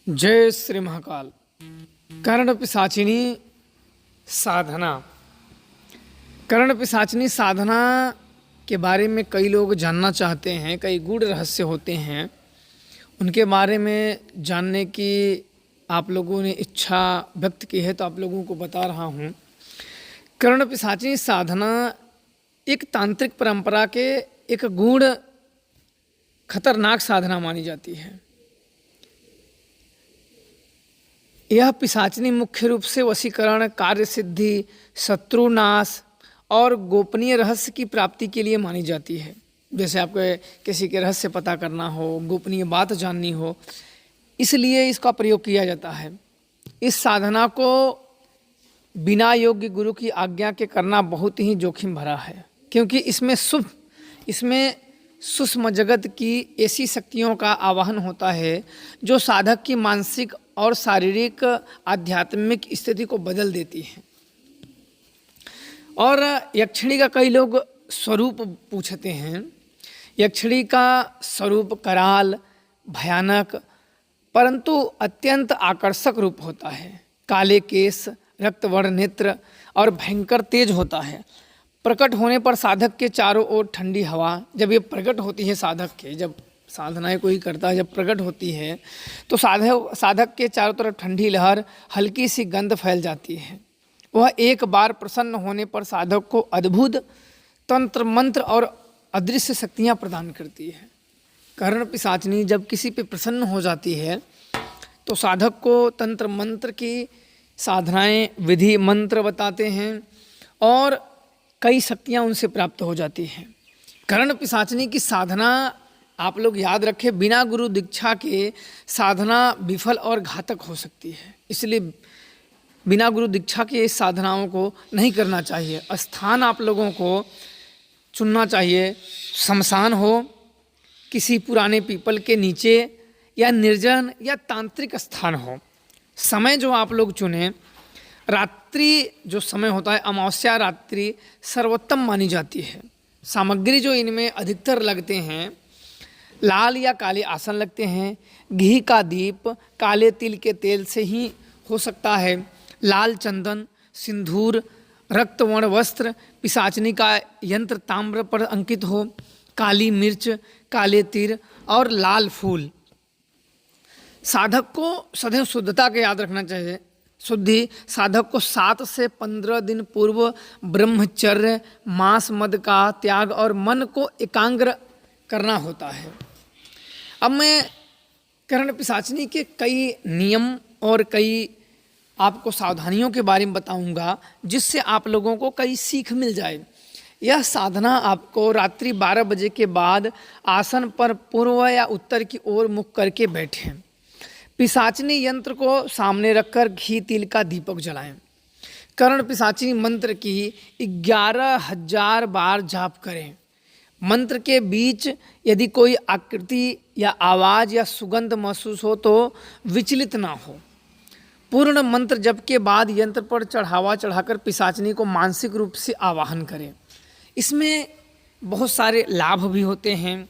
जय श्री महाकाल। कर्ण पिशाचिनी साधना। कर्ण पिशाचिनी साधना के बारे में कई लोग जानना चाहते हैं, कई गूढ़ रहस्य होते हैं, उनके बारे में जानने की आप लोगों ने इच्छा व्यक्त की है, तो आप लोगों को बता रहा हूँ। कर्ण पिशाचिनी साधना एक तांत्रिक परंपरा के एक गूढ़ खतरनाक साधना मानी जाती है। यह पिशाचिनी मुख्य रूप से वशीकरण, कार्य सिद्धि, शत्रुनाश और गोपनीय रहस्य की प्राप्ति के लिए मानी जाती है। जैसे आपको किसी के रहस्य पता करना हो, गोपनीय बात जाननी हो, इसलिए इसका प्रयोग किया जाता है। इस साधना को बिना योग्य गुरु की आज्ञा के करना बहुत ही जोखिम भरा है, क्योंकि इसमें सूक्ष्म जगत की ऐसी शक्तियों का आवाहन होता है जो साधक की मानसिक और शारीरिक आध्यात्मिक स्थिति को बदल देती है। और यक्षिणी का कई लोग स्वरूप पूछते हैं। यक्षिणी का स्वरूप कराल, भयानक परंतु अत्यंत आकर्षक रूप होता है। काले केस, रक्तवर्ण नेत्र और भयंकर तेज होता है। प्रकट होने पर साधक के चारों ओर ठंडी हवा, जब ये प्रकट होती है साधक के, जब साधनाएं कोई करता है, जब प्रकट होती है तो साधक के चारों तरफ ठंडी लहर, हल्की सी गंध फैल जाती है। वह एक बार प्रसन्न होने पर साधक को अद्भुत तंत्र मंत्र और अदृश्य शक्तियां प्रदान करती है। कर्ण पिशाचिनी जब किसी पे प्रसन्न हो जाती है तो साधक को तंत्र मंत्र की साधनाएं, विधि, मंत्र बताते हैं और कई शक्तियां उनसे प्राप्त हो जाती हैं। कर्ण पिशाचिनी की साधना आप लोग याद रखें, बिना गुरु दीक्षा के साधना विफल और घातक हो सकती है। इसलिए बिना गुरु दीक्षा के इस साधनाओं को नहीं करना चाहिए। स्थान आप लोगों को चुनना चाहिए, शमशान हो, किसी पुराने पीपल के नीचे, या निर्जन या तांत्रिक स्थान हो। समय जो आप लोग चुनें, रात्रि जो समय होता है, अमावस्या रात्रि सर्वोत्तम मानी जाती है। सामग्री जो इनमें अधिकतर लगते हैं, लाल या काले आसन लगते हैं, घी का दीप, काले तिल के तेल से ही हो सकता है, लाल चंदन, सिंदूर, रक्तवर्ण वस्त्र, पिशाचिनी का यंत्र ताम्र पर अंकित हो, काली मिर्च, काले तीर और लाल फूल। साधक को सदैव शुद्धता के याद रखना चाहिए। शुद्धि साधक को 7 से 15 दिन पूर्व ब्रह्मचर्य, मांस मद का त्याग और मन को एकाग्र करना होता है। अब मैं कर्ण पिशाचिनी के कई नियम और कई आपको सावधानियों के बारे में बताऊंगा, जिससे आप लोगों को कई सीख मिल जाए। यह साधना आपको रात्रि 12 बजे के बाद आसन पर पूर्व या उत्तर की ओर मुख करके बैठें। पिशाचिनी यंत्र को सामने रखकर घी तिल का दीपक जलाएं। कर्ण पिशाचिनी मंत्र की 11,000 बार जाप करें। मंत्र के बीच यदि कोई आकृति या आवाज़ या सुगंध महसूस हो तो विचलित ना हो। पूर्ण मंत्र जप के बाद यंत्र पर चढ़ावा चढ़ाकर पिशाचिनी को मानसिक रूप से आवाहन करें। इसमें बहुत सारे लाभ भी होते हैं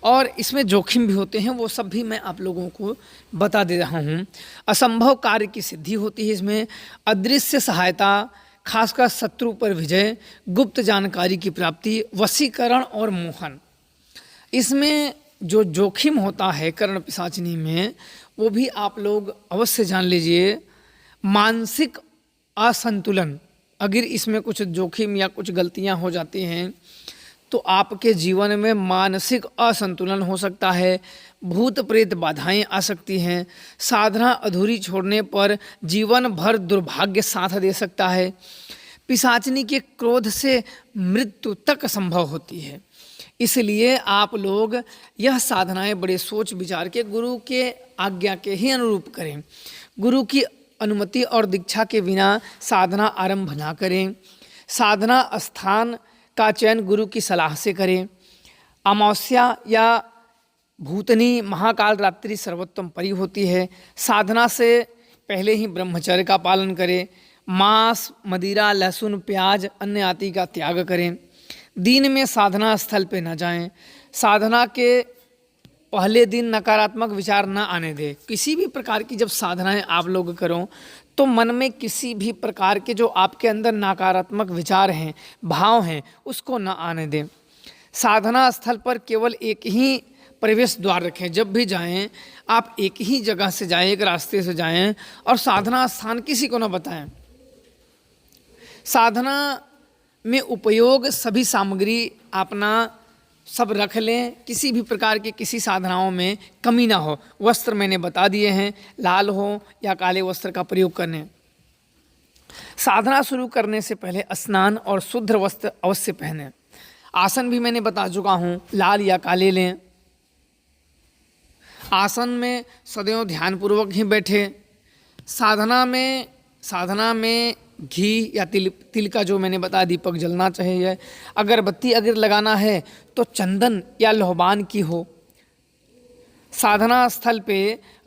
और इसमें जोखिम भी होते हैं, वो सब भी मैं आप लोगों को बता दे रहा हूँ। असंभव कार्य की सिद्धि होती है इसमें, अदृश्य सहायता, खासकर शत्रु पर विजय, गुप्त जानकारी की प्राप्ति, वशीकरण और मोहन। इसमें जो जोखिम होता है कर्ण पिशाचिनी में, वो भी आप लोग अवश्य जान लीजिए। मानसिक असंतुलन, अगर इसमें कुछ जोखिम या कुछ गलतियां हो जाती हैं तो आपके जीवन में मानसिक असंतुलन हो सकता है, भूत प्रेत बाधाएं आ सकती हैं, साधना अधूरी छोड़ने पर जीवन भर दुर्भाग्य साथ दे सकता है, पिशाचिनी के क्रोध से मृत्यु तक संभव होती है। इसलिए आप लोग यह साधनाएं बड़े सोच विचार के, गुरु के आज्ञा के ही अनुरूप करें। गुरु की अनुमति और दीक्षा के बिना साधना आरंभ ना करें। साधना स्थान का चयन गुरु की सलाह से करें। अमावस्या या भूतनी महाकाल रात्रि सर्वोत्तम परी होती है। साधना से पहले ही ब्रह्मचर्य का पालन करें। मांस, मदिरा, लहसुन, प्याज, अन्य आदि का त्याग करें। दिन में साधना स्थल पे न जाएं। साधना के पहले दिन नकारात्मक विचार ना आने दे। किसी भी प्रकार की जब साधनाएं आप लोग करो तो मन में किसी भी प्रकार के जो आपके अंदर नकारात्मक विचार हैं, भाव हैं, उसको ना आने दें। साधना स्थल पर केवल एक ही प्रवेश द्वार रखें। जब भी जाएं आप एक ही जगह से जाएं, एक रास्ते से जाएं और साधना स्थान किसी को ना बताएं। साधना में उपयोग सभी सामग्री अपना सब रख लें, किसी भी प्रकार की किसी साधनाओं में कमी ना हो। वस्त्र मैंने बता दिए हैं, लाल हो या काले वस्त्र का प्रयोग करने। साधना शुरू करने से पहले स्नान और शुद्ध वस्त्र अवश्य पहने। आसन भी मैंने बता चुका हूँ, लाल या काले लें। आसन में सदैव ध्यानपूर्वक ही बैठे। साधना में घी या तिल का जो मैंने बताया दीपक जलना चाहिए। अगरबत्ती अगर लगाना है तो चंदन या लोहबान की हो। साधना स्थल पे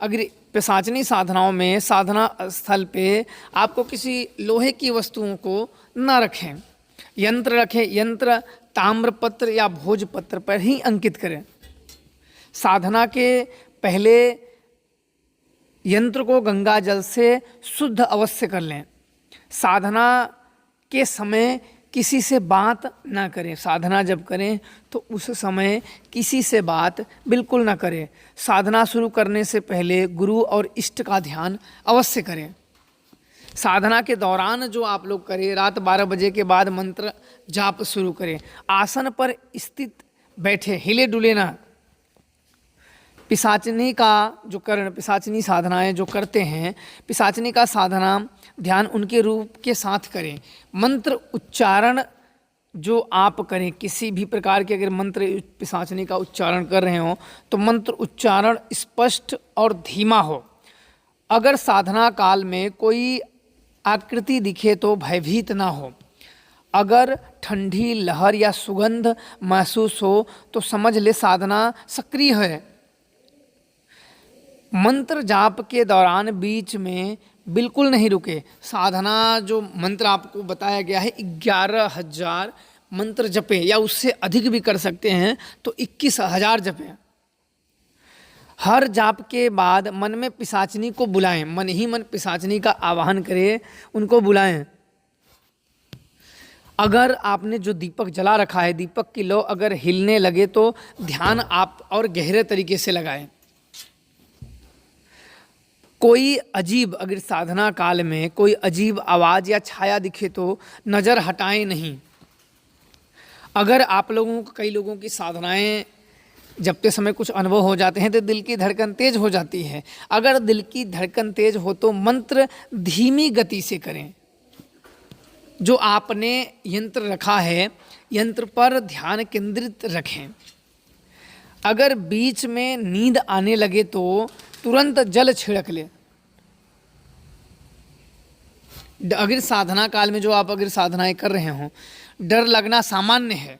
अगर पिशाचनी साधनाओं में साधना स्थल पे आपको किसी लोहे की वस्तुओं को न रखें। यंत्र रखें, यंत्र ताम्रपत्र या भोजपत्र पर ही अंकित करें। साधना के पहले यंत्र को गंगा जल से शुद्ध अवश्य कर लें। साधना के समय किसी से बात ना करें। साधना जब करें तो उस समय किसी से बात बिल्कुल ना करें। साधना शुरू करने से पहले गुरु और इष्ट का ध्यान अवश्य करें। साधना के दौरान जो आप लोग करें, रात 12 बजे के बाद मंत्र जाप शुरू करें। आसन पर स्थित बैठे, हिले डुले ना। पिशाचनी का जो पिशाचनी साधनाएं जो करते हैं, पिशाचनी का साधना ध्यान उनके रूप के साथ करें। मंत्र उच्चारण जो आप करें, किसी भी प्रकार के अगर मंत्र पिशाचनी का उच्चारण कर रहे हो तो मंत्र उच्चारण स्पष्ट और धीमा हो। अगर साधना काल में कोई आकृति दिखे तो भयभीत ना हो। अगर ठंडी लहर या सुगंध महसूस हो तो समझ ले साधना सक्रिय है। मंत्र जाप के दौरान बीच में बिल्कुल नहीं रुके। साधना जो मंत्र आपको बताया गया है 11,000 मंत्र जपे या उससे अधिक भी कर सकते हैं तो 21,000 जपे। हर जाप के बाद मन में पिशाचनी को बुलाएं। मन ही मन पिशाचनी का आवाहन करें, उनको बुलाएं। अगर आपने जो दीपक जला रखा है, दीपक की लौ अगर हिलने लगे तो ध्यान आप और गहरे तरीके से लगाएं। कोई अजीब अगर साधना काल में कोई अजीब आवाज़ या छाया दिखे तो नज़र हटाएं नहीं। अगर आप लोगों को कई लोगों की साधनाएं जपते समय कुछ अनुभव हो जाते हैं तो दिल की धड़कन तेज हो जाती है। अगर दिल की धड़कन तेज हो तो मंत्र धीमी गति से करें। जो आपने यंत्र रखा है, यंत्र पर ध्यान केंद्रित रखें। अगर बीच में नींद आने लगे तो तुरंत जल छिड़क ले। अगर साधना काल में जो आप अगर साधनाएं कर रहे हो, डर लगना सामान्य है।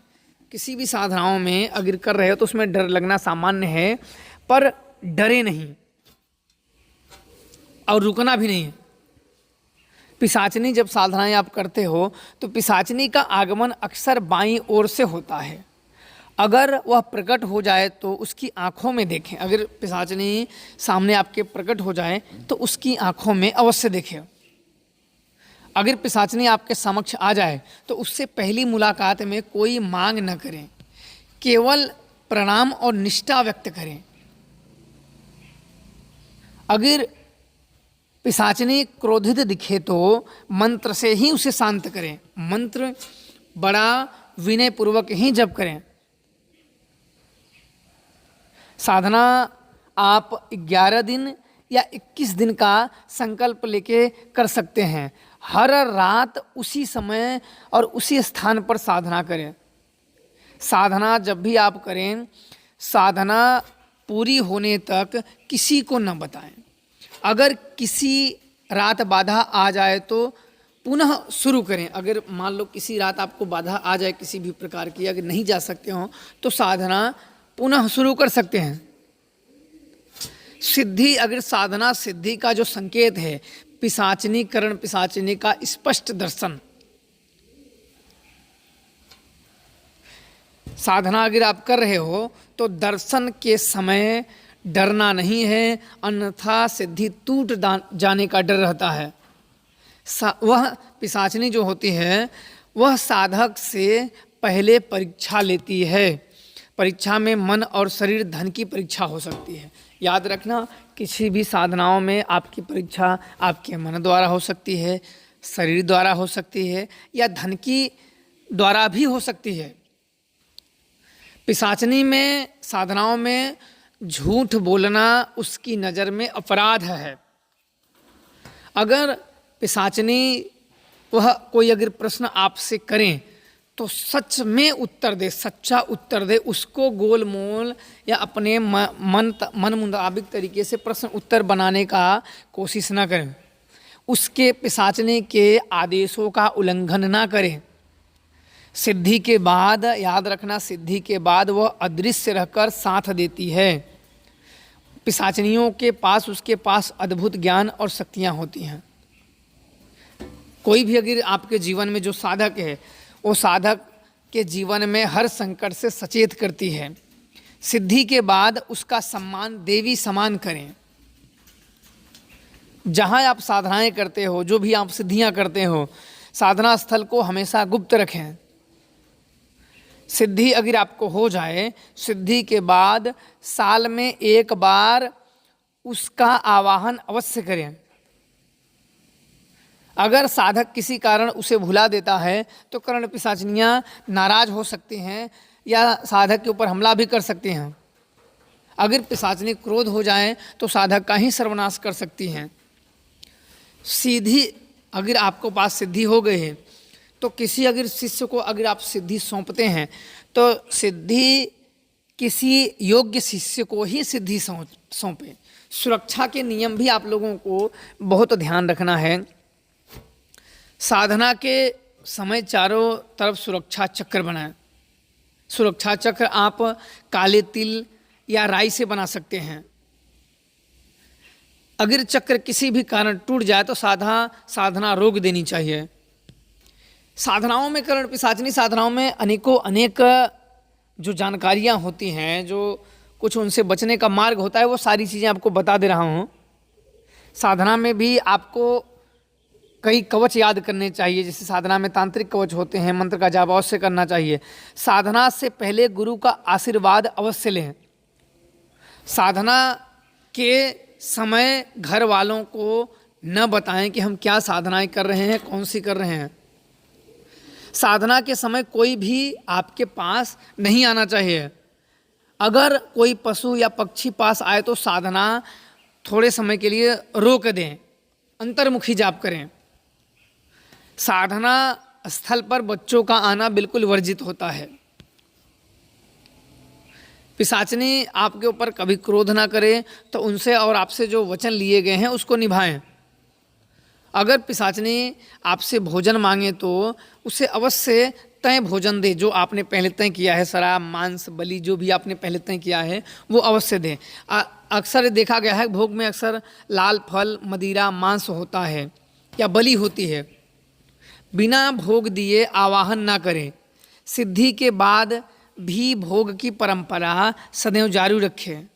किसी भी साधनाओं में अगर कर रहे हो तो उसमें डर लगना सामान्य है, पर डरे नहीं और रुकना भी नहीं है। पिशाचनी जब साधनाएं आप करते हो तो पिशाचनी का आगमन अक्सर बाईं ओर से होता है। अगर वह प्रकट हो जाए तो उसकी आंखों में देखें। अगर पिशाचनी सामने आपके प्रकट हो जाए तो उसकी आंखों में अवश्य देखें। अगर पिशाचनी आपके समक्ष आ जाए तो उससे पहली मुलाकात में कोई मांग न करें, केवल प्रणाम और निष्ठा व्यक्त करें। अगर पिशाचनी क्रोधित दिखे तो मंत्र से ही उसे शांत करें। मंत्र बड़ा विनय पूर्वक ही जप करें। साधना आप 11 दिन या 21 दिन का संकल्प लेके कर सकते हैं। हर रात उसी समय और उसी स्थान पर साधना करें। साधना जब भी आप करें, साधना पूरी होने तक किसी को न बताएं। अगर किसी रात बाधा आ जाए तो पुनः शुरू करें। अगर मान लो किसी रात आपको बाधा आ जाए किसी भी प्रकार की, अगर नहीं जा सकते हो तो साधना पुनः शुरू कर सकते हैं। सिद्धि, अगर साधना सिद्धि का जो संकेत है, पिशाचनीकरण, पिशाचनी का स्पष्ट दर्शन। साधना अगर आप कर रहे हो तो दर्शन के समय डरना नहीं है, अन्यथा सिद्धि टूट जाने का डर रहता है। वह पिशाचिनी जो होती है वह साधक से पहले परीक्षा लेती है। परीक्षा में मन और शरीर धन की परीक्षा हो सकती है। याद रखना, किसी भी साधनाओं में आपकी परीक्षा आपके मन द्वारा हो सकती है, शरीर द्वारा हो सकती है, या धन की द्वारा भी हो सकती है। पिशाचिनी में साधनाओं में झूठ बोलना उसकी नज़र में अपराध है। अगर पिशाचिनी वह कोई अगर प्रश्न आपसे करें तो सच में उत्तर दे, सच्चा उत्तर दे, उसको गोल मोल या अपने मन मुताबिक तरीके से प्रश्न उत्तर बनाने का कोशिश ना करें। उसके पिशाचिनी के आदेशों का उल्लंघन ना करें। सिद्धि के बाद याद रखना, सिद्धि के बाद वह अदृश्य रहकर साथ देती है। पिशाचिनियों के पास, उसके पास अद्भुत ज्ञान और शक्तियाँ होती हैं। कोई भी अगर आपके जीवन में जो साधक है वो साधक के जीवन में हर संकट से सचेत करती है। सिद्धि के बाद उसका सम्मान देवी समान करें। जहाँ आप साधनाएं करते हो, जो भी आप सिद्धियां करते हो, साधना स्थल को हमेशा गुप्त रखें। सिद्धि अगर आपको हो जाए, सिद्धि के बाद साल में एक बार उसका आवाहन अवश्य करें। अगर साधक किसी कारण उसे भुला देता है तो कर्ण पिशाचिनियाँ नाराज हो सकती हैं या साधक के ऊपर हमला भी कर सकती हैं। अगर पिशाचिनी क्रोध हो जाएं तो साधक का ही सर्वनाश कर सकती हैं। सीधी अगर आपको पास सिद्धि हो गई है तो किसी अगर शिष्य को अगर आप सिद्धि सौंपते हैं तो सिद्धि किसी योग्य शिष्य को ही सिद्धि सौंपें। सुरक्षा के नियम भी आप लोगों को बहुत ध्यान रखना है। साधना के समय चारों तरफ सुरक्षा चक्र बनाएं। सुरक्षा चक्र आप काले तिल या राई से बना सकते हैं। अगर चक्र किसी भी कारण टूट जाए तो साधना रोक देनी चाहिए। साधनाओं में, कर्ण पिशाचिनी साधनाओं में अनेक जो जानकारियां होती हैं, जो कुछ उनसे बचने का मार्ग होता है, वो सारी चीज़ें आपको बता दे रहा हूँ। साधना में भी आपको कई कवच याद करने चाहिए। जैसे साधना में तांत्रिक कवच होते हैं, मंत्र का जाप अवश्य करना चाहिए। साधना से पहले गुरु का आशीर्वाद अवश्य लें। साधना के समय घर वालों को न बताएं कि हम क्या साधनाएं कर रहे हैं, कौन सी कर रहे हैं। साधना के समय कोई भी आपके पास नहीं आना चाहिए। अगर कोई पशु या पक्षी पास आए तो साधना थोड़े समय के लिए रोक दें, अंतर्मुखी जाप करें। साधना स्थल पर बच्चों का आना बिल्कुल वर्जित होता है। पिशाचिनी आपके ऊपर कभी क्रोध ना करे तो उनसे और आपसे जो वचन लिए गए हैं उसको निभाएं। अगर पिशाचिनी आपसे भोजन मांगे तो उसे अवश्य तय भोजन दे, जो आपने पहले तय किया है। शराब, मांस, बलि जो भी आपने पहले तय किया है वो अवश्य दें। अक्सर देखा गया है भोग में अक्सर लाल फल, मदिरा, मांस होता है या बलि होती है। बिना भोग दिए आवाहन ना करें। सिद्धि के बाद भी भोग की परंपरा सदैव जारी रखें।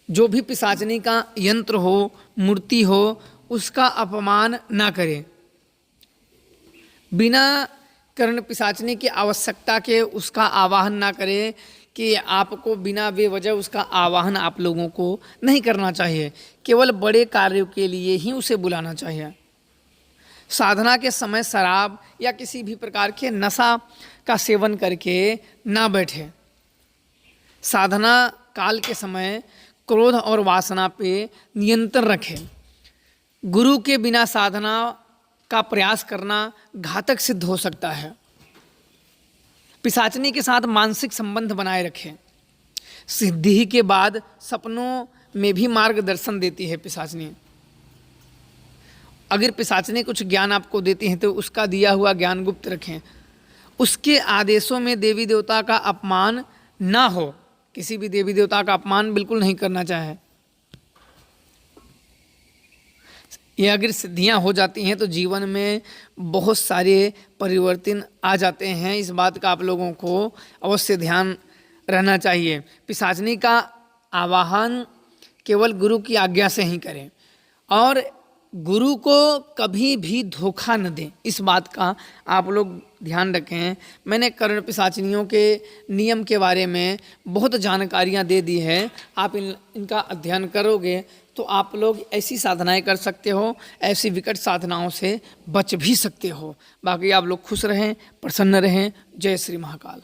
जो भी पिशाचिनी का यंत्र हो, मूर्ति हो, उसका अपमान ना करें। बिना कर्ण पिशाचिनी की आवश्यकता के उसका आवाहन ना करें कि आपको बिना बेवजह उसका आवाहन आप लोगों को नहीं करना चाहिए। केवल बड़े कार्यों के लिए ही उसे बुलाना चाहिए। साधना के समय शराब या किसी भी प्रकार के नशा का सेवन करके ना बैठे। साधना काल के समय क्रोध और वासना पे नियंत्रण रखें। गुरु के बिना साधना का प्रयास करना घातक सिद्ध हो सकता है। पिशाचिनी के साथ मानसिक संबंध बनाए रखें। सिद्धि के बाद सपनों में भी मार्गदर्शन देती है पिशाचिनी। अगर पिशाचिनी कुछ ज्ञान आपको देती हैं तो उसका दिया हुआ ज्ञान गुप्त रखें। उसके आदेशों में देवी देवता का अपमान ना हो। किसी भी देवी देवता का अपमान बिल्कुल नहीं करना चाहे। ये अगर सिद्धियां हो जाती हैं तो जीवन में बहुत सारे परिवर्तन आ जाते हैं। इस बात का आप लोगों को अवश्य ध्यान रहना चाहिए। पिशाचनी का आवाहन केवल गुरु की आज्ञा से ही करें और गुरु को कभी भी धोखा न दें, इस बात का आप लोग ध्यान रखें। मैंने कर्ण पिशाचिनियों के नियम के बारे में बहुत जानकारियाँ दे दी है। आप इनका अध्ययन करोगे तो आप लोग ऐसी साधनाएं कर सकते हो, ऐसी विकट साधनाओं से बच भी सकते हो। बाकी आप लोग खुश रहें, प्रसन्न रहें। जय श्री महाकाल।